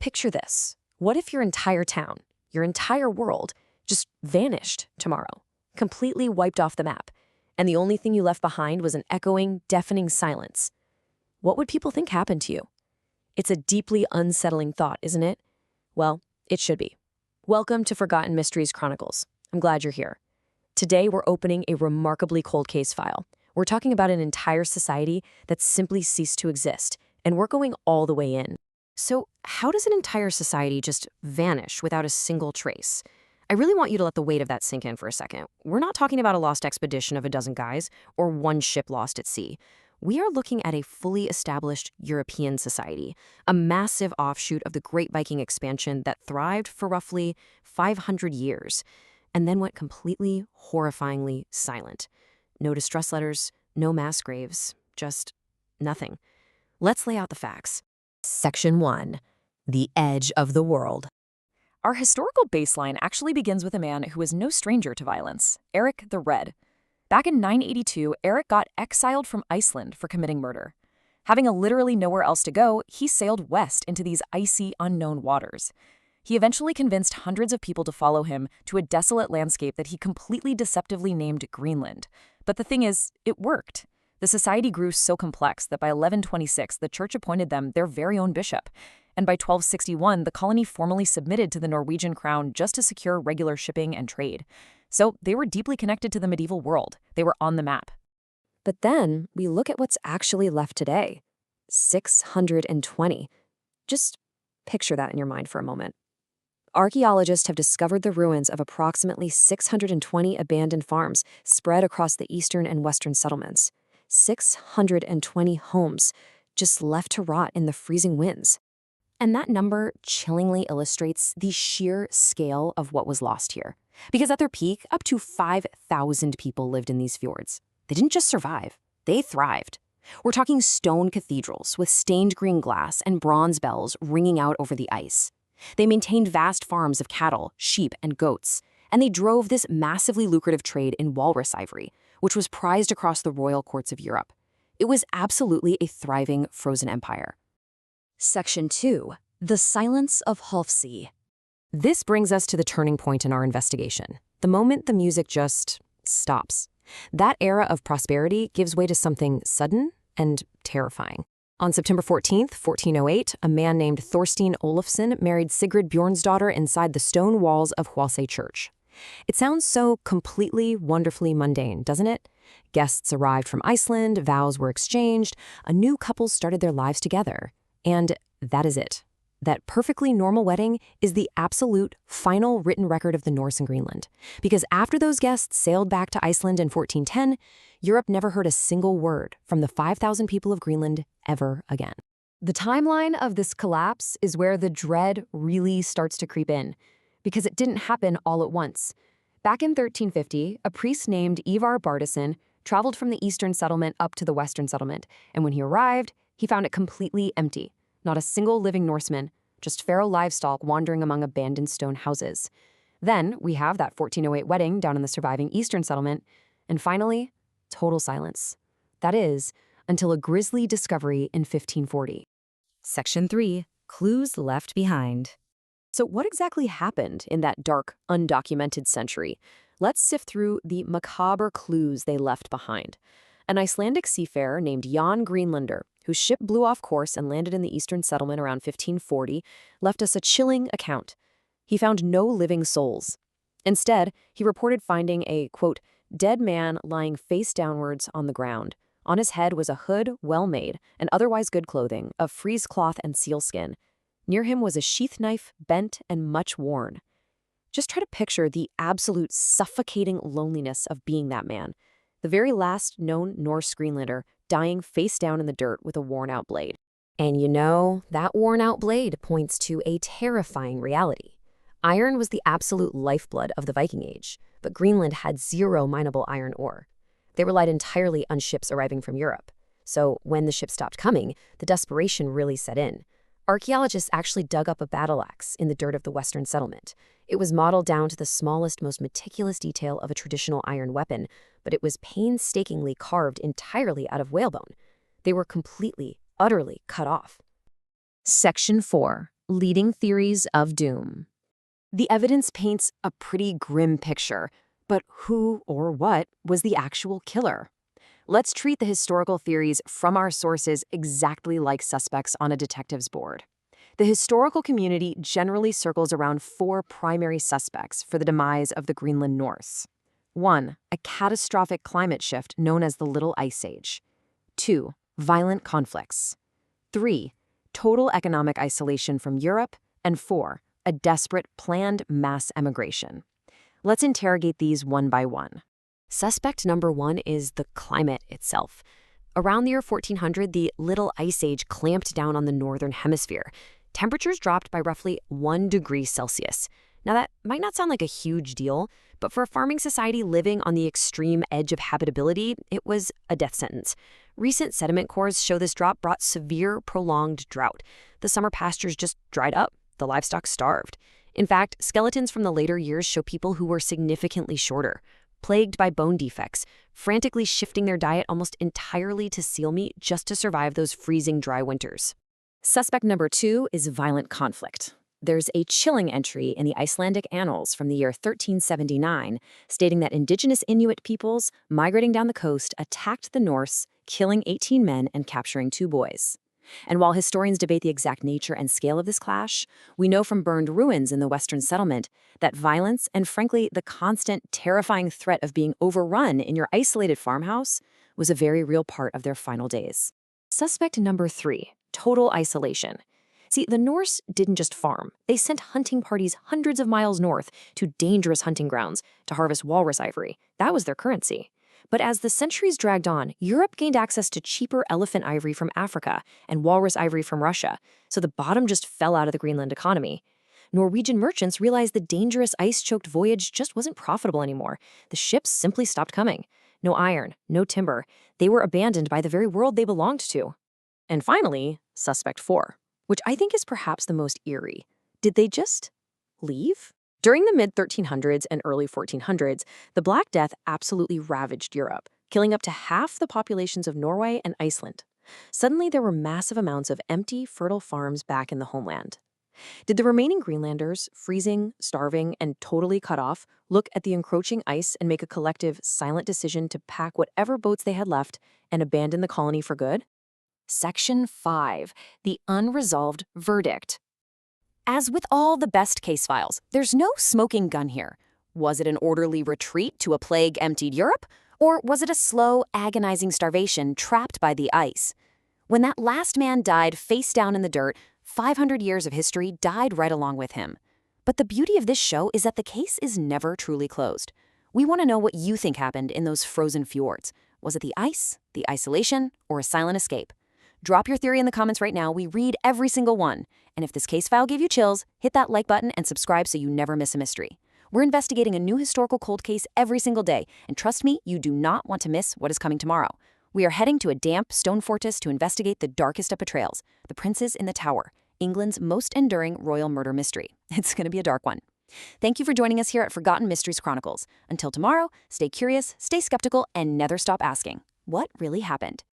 Picture this. What if your entire town, your entire world, just vanished tomorrow, completely wiped off the map, and the only thing you left behind was an echoing, deafening silence? What would people think happened to you? It's a deeply unsettling thought, isn't it? Well, it should be. Welcome to Forgotten Mysteries Chronicles. I'm glad you're here. Today, we're opening a remarkably cold case file. We're talking about an entire society that simply ceased to exist, and we're going all the way in. So, how does an entire society just vanish without a single trace? I really want you to let the weight of that sink in for a second. We're not talking about a lost expedition of a dozen guys or one ship lost at sea. We are looking at a fully established European society, a massive offshoot of the Great Viking expansion that thrived for roughly 500 years, and then went completely, horrifyingly silent. No distress letters, no mass graves, just nothing. Let's lay out the facts. Section 1. The Edge of the World. Our historical baseline actually begins with a man who was no stranger to violence, Erik the Red. Back in 982, Erik got exiled from Iceland for committing murder. Having literally nowhere else to go, he sailed west into these icy, unknown waters. He eventually convinced hundreds of people to follow him to a desolate landscape that he completely deceptively named Greenland. But the thing is, it worked. The society grew so complex that by 1126, the church appointed them their very own bishop. And by 1261, the colony formally submitted to the Norwegian crown just to secure regular shipping and trade. So they were deeply connected to the medieval world. They were on the map. But then we look at what's actually left today. 620. Just picture that in your mind for a moment. Archaeologists have discovered the ruins of approximately 620 abandoned farms spread across the eastern and western settlements. 620 homes just left to rot in the freezing winds. And that number chillingly illustrates the sheer scale of what was lost here. Because at their peak, up to 5,000 people lived in these fjords. They didn't just survive, they thrived. We're talking stone cathedrals with stained green glass and bronze bells ringing out over the ice. They maintained vast farms of cattle, sheep, and goats, and they drove this massively lucrative trade in walrus ivory, which was prized across the royal courts of Europe. It was absolutely a thriving frozen empire. Section 2. The Silence of Hofsey. This brings us to the turning point in our investigation, the moment the music just stops. That era of prosperity gives way to something sudden and terrifying. On September 14th, 1408, a man named Thorstein Olafsson married Sigrid Bjornsdottir inside the stone walls of Hvalsey Church. It sounds so completely, wonderfully mundane, doesn't it? Guests arrived from Iceland, vows were exchanged, a new couple started their lives together. And that is it. That perfectly normal wedding is the absolute final written record of the Norse in Greenland. Because after those guests sailed back to Iceland in 1410, Europe never heard a single word from the 5,000 people of Greenland ever again. The timeline of this collapse is where the dread really starts to creep in, because it didn't happen all at once. Back in 1350, a priest named Ivar Bardason traveled from the eastern settlement up to the western settlement, and when he arrived, he found it completely empty. Not a single living Norseman, just feral livestock wandering among abandoned stone houses. Then we have that 1408 wedding down in the surviving eastern settlement, and finally, total silence. That is, until a grisly discovery in 1540. Section 3. Clues left behind. So what exactly happened in that dark, undocumented century? Let's sift through the macabre clues they left behind. An Icelandic seafarer named Jan Greenlander, whose ship blew off course and landed in the eastern settlement around 1540, left us a chilling account. He found no living souls. Instead, he reported finding a, quote, dead man lying face downwards on the ground. On his head was a hood, well made, and otherwise good clothing, of frieze cloth and sealskin. Near him was a sheath knife, bent and much worn. Just try to picture the absolute suffocating loneliness of being that man. The very last known Norse Greenlander, dying face down in the dirt with a worn-out blade. And you know, that worn-out blade points to a terrifying reality. Iron was the absolute lifeblood of the Viking Age, but Greenland had zero mineable iron ore. They relied entirely on ships arriving from Europe. So when the ships stopped coming, the desperation really set in. Archaeologists actually dug up a battle axe in the dirt of the western settlement. It was modeled down to the smallest, most meticulous detail of a traditional iron weapon, but it was painstakingly carved entirely out of whalebone. They were completely, utterly cut off. Section 4. Leading theories of doom. The evidence paints a pretty grim picture, but who or what was the actual killer? Let's treat the historical theories from our sources exactly like suspects on a detective's board. The historical community generally circles around four primary suspects for the demise of the Greenland Norse. 1. A catastrophic climate shift known as the Little Ice Age. 2. Violent conflicts. 3. Total economic isolation from Europe. And 4. A desperate, planned mass emigration. Let's interrogate these one by one. Suspect number 1 is the climate itself. Around the year 1400, the Little Ice Age clamped down on the northern hemisphere. Temperatures dropped by roughly 1 degree Celsius. Now, that might not sound like a huge deal, but for a farming society living on the extreme edge of habitability, it was a death sentence. Recent sediment cores show this drop brought severe, prolonged drought. The summer pastures just dried up. The livestock starved. In fact, skeletons from the later years show people who were significantly shorter, plagued by bone defects, frantically shifting their diet almost entirely to seal meat just to survive those freezing dry winters. Suspect number 2 is violent conflict. There's a chilling entry in the Icelandic Annals from the year 1379 stating that indigenous Inuit peoples migrating down the coast attacked the Norse, killing 18 men and capturing 2 boys. And while historians debate the exact nature and scale of this clash, we know from burned ruins in the Western settlement that violence and, frankly, the constant, terrifying threat of being overrun in your isolated farmhouse was a very real part of their final days. Suspect number 3, total isolation. See, the Norse didn't just farm. They sent hunting parties hundreds of miles north to dangerous hunting grounds to harvest walrus ivory. That was their currency. But as the centuries dragged on, Europe gained access to cheaper elephant ivory from Africa and walrus ivory from Russia, so the bottom just fell out of the Greenland economy. Norwegian merchants realized the dangerous ice-choked voyage just wasn't profitable anymore. The ships simply stopped coming. No iron, no timber. They were abandoned by the very world they belonged to. And finally, suspect 4, which I think is perhaps the most eerie. Did they just leave? During the mid-1300s and early 1400s, the Black Death absolutely ravaged Europe, killing up to half the populations of Norway and Iceland. Suddenly, there were massive amounts of empty, fertile farms back in the homeland. Did the remaining Greenlanders, freezing, starving, and totally cut off, look at the encroaching ice and make a collective, silent decision to pack whatever boats they had left and abandon the colony for good? Section 5. The Unresolved Verdict. As with all the best case files, there's no smoking gun here. Was it an orderly retreat to a plague-emptied Europe? Or was it a slow, agonizing starvation trapped by the ice? When that last man died face down in the dirt, 500 years of history died right along with him. But the beauty of this show is that the case is never truly closed. We want to know what you think happened in those frozen fjords. Was it the ice, the isolation, or a silent escape? Drop your theory in the comments right now. We read every single one. And if this case file gave you chills, hit that like button and subscribe so you never miss a mystery. We're investigating a new historical cold case every single day, and trust me, you do not want to miss what is coming tomorrow. We are heading to a damp stone fortress to investigate the darkest of betrayals, the Princes in the Tower, England's most enduring royal murder mystery. It's going to be a dark one. Thank you for joining us here at Forgotten Mysteries Chronicles. Until tomorrow, stay curious, stay skeptical, and never stop asking, what really happened?